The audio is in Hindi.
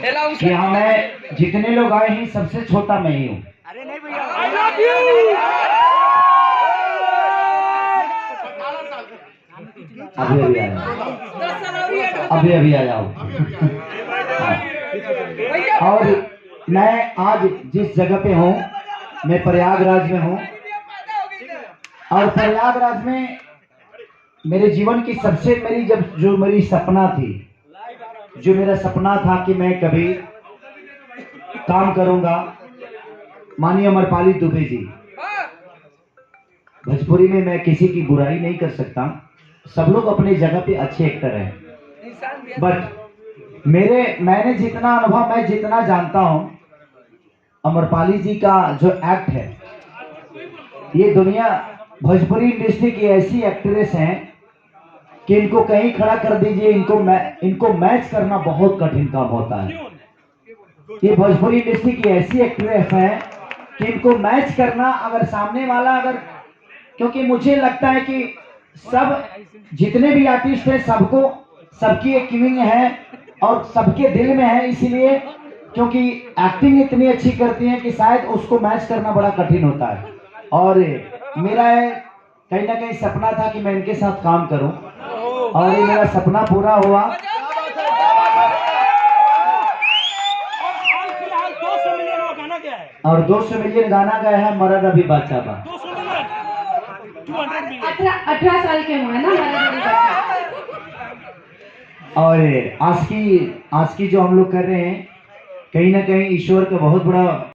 कि हाँ, मैं जितने लोग आए हैं सबसे छोटा मैं ही हूँ। अरे नहीं भैया, अभी अभी आ जाओ, अभी अभी आ जाओ। और मैं आज जिस जगह पे हूँ, मैं प्रयागराज में हूँ, और प्रयागराज में मेरे जीवन की सबसे मेरी सपना थी, जो मेरा सपना था कि मैं कभी काम करूंगा। माननीय अमरपाली दुबे जी, भोजपुरी में मैं किसी की बुराई नहीं कर सकता, सब लोग अपने जगह पे अच्छे एक्टर हैं, बट मैंने जितना अनुभव, मैं जितना जानता हूं, अमरपाली जी का जो एक्ट है, ये दुनिया भोजपुरी इंडस्ट्री की ऐसी एक्ट्रेस हैं कि इनको कहीं खड़ा कर दीजिए, इनको मैच करना बहुत कठिन काम होता है। ये भोजपुरी इंडस्ट्री की ऐसी एक्ट्रेस है कि इनको मैच करना, अगर सामने वाला क्योंकि मुझे लगता है कि सब जितने भी आर्टिस्ट हैं, सबकी एक किंग है और सबके दिल में है, इसीलिए क्योंकि एक्टिंग इतनी अच्छी करती है कि शायद उसको मैच करना बड़ा कठिन होता है। और मेरा कहीं ना कहीं सपना था कि मैं इनके साथ काम करूं, और ये मेरा सपना पूरा हुआ। और 200 मिलियन गाना गाया है मरद अभी बादशाह बा। 18 साल के हुए ना मरद अभी। और आज की जो हम लोग कर रहे हैं, कहीं ना कहीं ईश्वर का बहुत बड़ा